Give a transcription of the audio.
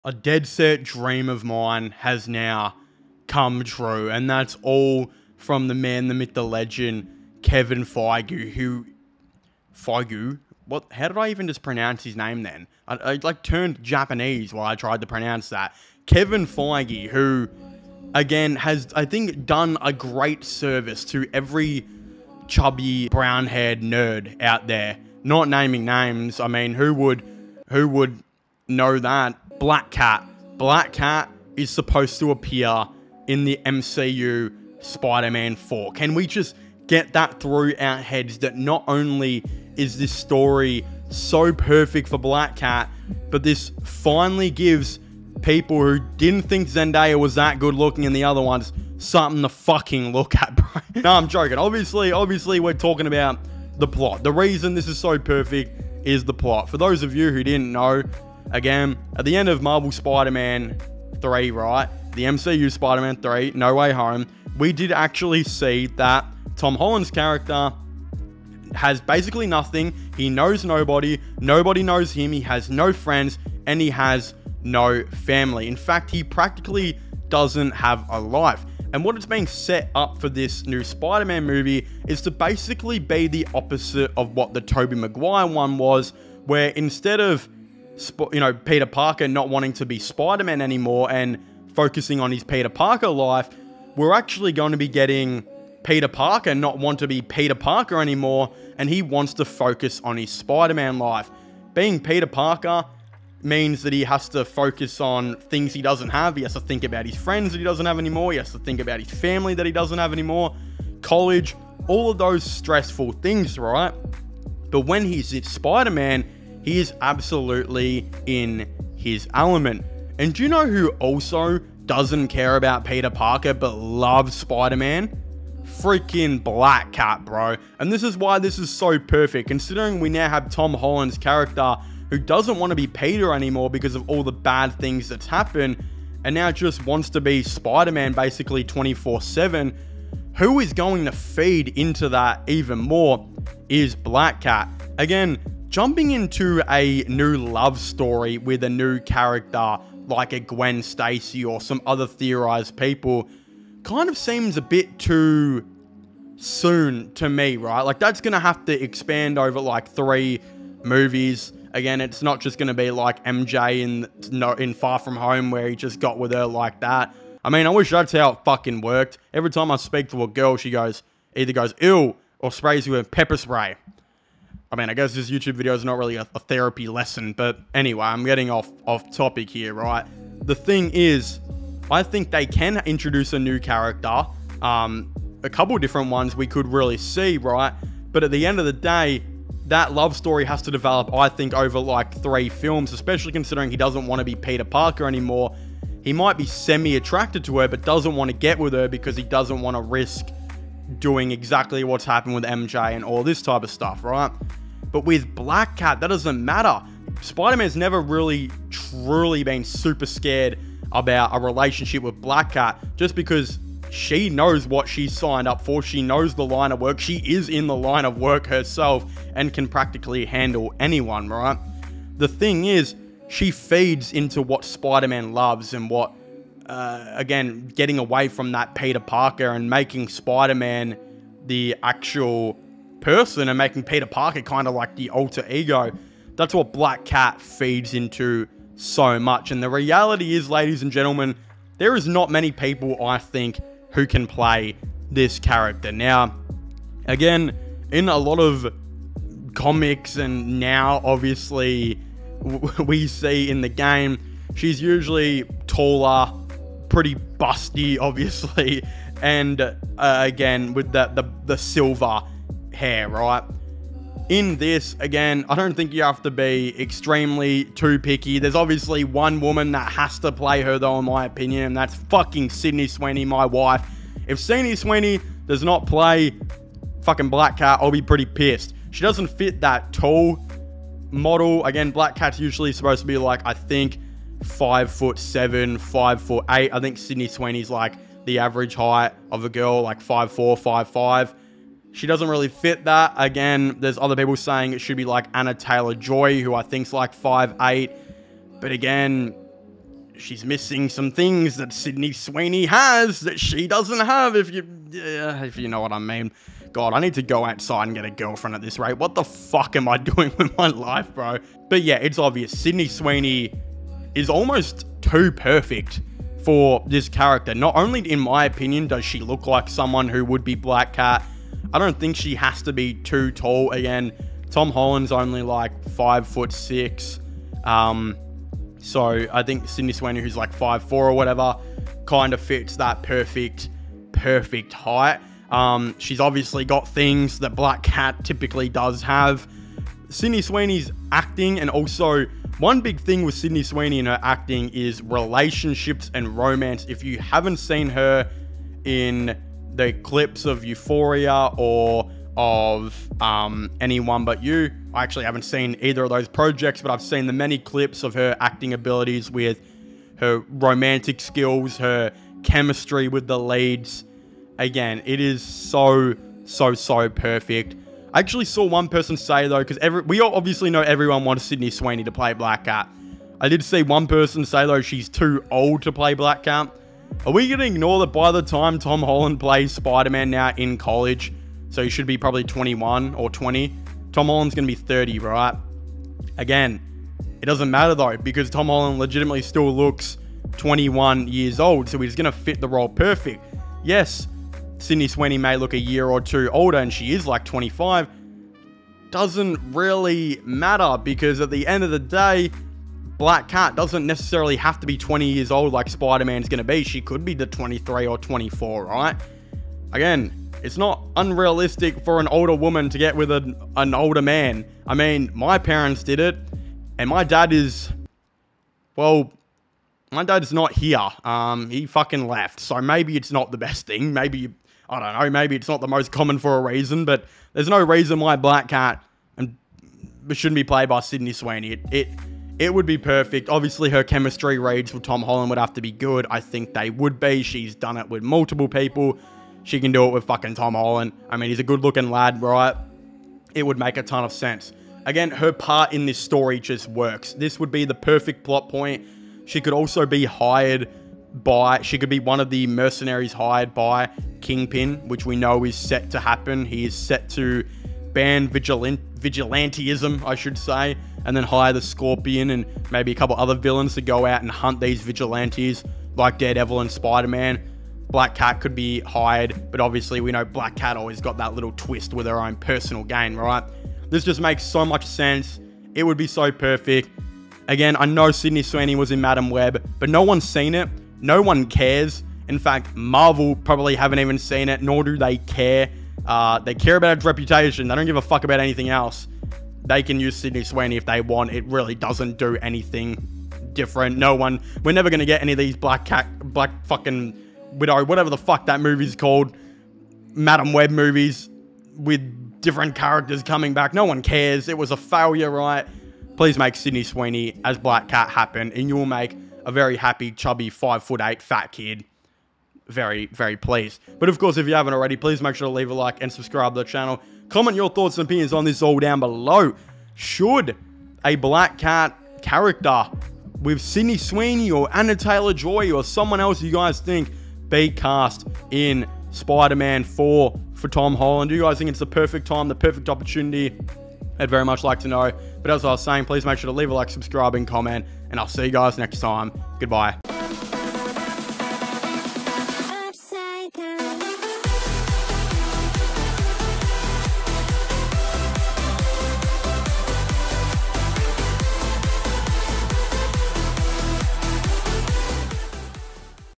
A dead set dream of mine has now come true, and that's all from the man, the myth, the legend, Kevin Feige, who... Feige? What? How did I even just pronounce his name then? I like turned Japanese while I tried to pronounce that. Kevin Feige, who, again, has, I think, done a great service to every chubby, brown-haired nerd out there. Not naming names. I mean, who would know that? Black Cat. Black Cat is supposed to appear in the MCU Spider-Man 4. Can we just get that through our heads that not only is this story so perfect for Black Cat, but this finally gives people who didn't think Zendaya was that good looking in the other ones something to fucking look at, bro. No, I'm joking. Obviously, we're talking about the plot. The reason this is so perfect is the plot. For those of you who didn't know, again, at the end of Marvel Spider-Man 3, right? The MCU Spider-Man 3, No Way Home, we did actually see that Tom Holland's character has basically nothing. He knows nobody. Nobody knows him. He has no friends. And he has no family. In fact, he practically doesn't have a life. And what it's being set up for this new Spider-Man movie is to basically be the opposite of what the Tobey Maguire one was, where instead of, Peter Parker not wanting to be Spider-Man anymore and focusing on his Peter Parker life, we're actually going to be getting Peter Parker not want to be Peter Parker anymore, and he wants to focus on his Spider-Man life. Being Peter Parker means that he has to focus on things he doesn't have. He has to think about his friends that he doesn't have anymore. He has to think about his family that he doesn't have anymore. College, all of those stressful things, right? But when he's Spider-Man, he is absolutely in his element. And do you know who also doesn't care about Peter Parker but loves Spider-Man? Freaking Black Cat, bro. And this is why this is so perfect, considering we now have Tom Holland's character who doesn't want to be Peter anymore because of all the bad things that's happened, and now just wants to be Spider-Man basically 24/7. Who is going to feed into that even more is Black Cat. Again, jumping into a new love story with a new character like a Gwen Stacy or some other theorized people kind of seems a bit too soon to me, right? Like, that's going to have to expand over like 3 movies. Again, it's not just going to be like MJ in Far From Home where he just got with her like that. I mean, I wish that's how it fucking worked. Every time I speak to a girl, she either goes ew or sprays you with pepper spray. I mean, I guess this YouTube video is not really a therapy lesson, but anyway, I'm getting off topic here, right? The thing is, I think they can introduce a new character. A couple different ones we could really see, right? But at the end of the day, that love story has to develop, I think, over like 3 films, especially considering he doesn't want to be Peter Parker anymore. He might be semi-attracted to her, but doesn't want to get with her because he doesn't want to risk doing exactly what's happened with MJ and all this type of stuff, right? But with Black Cat, that doesn't matter. Spider-Man's never really, truly been super scared about a relationship with Black Cat, just because she knows what she's signed up for. She knows the line of work. She is in the line of work herself and can practically handle anyone, right? The thing is, she feeds into what Spider-Man loves and what, again, getting away from that Peter Parker and making Spider-Man the actual person and making Peter Parker kind of like the alter ego. That's what Black Cat feeds into so much. And the reality is, ladies and gentlemen, there is not many people, I think, who can play this character. Now, again, in a lot of comics and now, obviously, we see in the game, she's usually taller, pretty busty, obviously, and again, with the silver hair, right? In this, again, I don't think you have to be extremely too picky. There's obviously one woman that has to play her, though, in my opinion, and that's fucking Sydney Sweeney, my wife. If Sydney Sweeney does not play fucking Black Cat, I'll be pretty pissed. She doesn't fit that tall model. Again, Black Cat's usually supposed to be like, I think, 5'7", 5'8". I think Sydney Sweeney's like the average height of a girl, like 5'4", 5'5". She doesn't really fit that. Again, there's other people saying it should be like Anna Taylor-Joy, who I think's like 5'8". But again, she's missing some things that Sydney Sweeney has that she doesn't have, if you know what I mean. God, I need to go outside and get a girlfriend at this rate. What the fuck am I doing with my life, bro? But yeah, it's obvious. Sydney Sweeney is almost too perfect for this character. Not only, in my opinion, does she look like someone who would be Black Cat, I don't think she has to be too tall. Again, Tom Holland's only like 5'6". So I think Sydney Sweeney, who's like 5'4" or whatever, kind of fits that perfect height. She's obviously got things that Black Cat typically does have. Sydney Sweeney's acting, and also one big thing with Sydney Sweeney and her acting is relationships and romance. If you haven't seen her in the clips of Euphoria or of Anyone But You, I actually haven't seen either of those projects, but I've seen the many clips of her acting abilities, with her romantic skills, her chemistry with the leads. Again, it is so perfect. I actually saw one person say, though, because we all obviously know everyone wants Sydney Sweeney to play Black Cat. I did see one person say, though, she's too old to play Black Cat. Are we going to ignore that by the time Tom Holland plays Spider-Man now in college, so he should be probably 21 or 20, Tom Holland's going to be 30, right? Again, it doesn't matter, though, because Tom Holland legitimately still looks 21 years old, so he's going to fit the role perfect. Yes, Sydney Sweeney may look a year or two older, and she is like 25. Doesn't really matter, because at the end of the day, Black Cat doesn't necessarily have to be 20 years old like Spider-Man's going to be. She could be the 23 or 24, right? Again, it's not unrealistic for an older woman to get with an older man. I mean, my parents did it, and my dad is, well, my dad's not here. He fucking left, so maybe it's not the best thing. Maybe, I don't know, maybe it's not the most common for a reason, but there's no reason why Black Cat shouldn't be played by Sydney Sweeney. It would be perfect. Obviously, her chemistry reads with Tom Holland would have to be good. I think they would be. She's done it with multiple people. She can do it with fucking Tom Holland. I mean, he's a good-looking lad, right? It would make a ton of sense. Again, her part in this story just works. This would be the perfect plot point. She could also be hired by... She could be one of the mercenaries hired by Kingpin, which we know is set to happen. He is set to ban vigilantism, I should say, and then hire the Scorpion and maybe a couple other villains to go out and hunt these vigilantes, like Daredevil and Spider-Man. Black Cat could be hired, but obviously we know Black Cat always got that little twist with her own personal gain, right? This just makes so much sense. It would be so perfect. Again, I know Sydney Sweeney was in Madam Web, but no one's seen it. No one cares. In fact, Marvel probably haven't even seen it, nor do they care. They care about its reputation. They don't give a fuck about anything else. They can use Sydney Sweeney if they want. It really doesn't do anything different. We're never going to get any of these Black fucking Widow, whatever the fuck that movie's called, Madam Web movies with different characters coming back. No one cares. It was a failure, right? Please make Sydney Sweeney as Black Cat happen, and you will make a very happy, chubby, 5'8" fat kid very, very pleased. But of course, if you haven't already, please make sure to leave a like and subscribe to the channel. Comment your thoughts and opinions on this all down below. Should a Black Cat character with Sydney Sweeney or Anna Taylor-Joy or someone else you guys think be cast in Spider-Man 4 for Tom Holland? Do you guys think it's the perfect time, the perfect opportunity? I'd very much like to know. But as I was saying, please make sure to leave a like, subscribe, and comment. And I'll see you guys next time. Goodbye.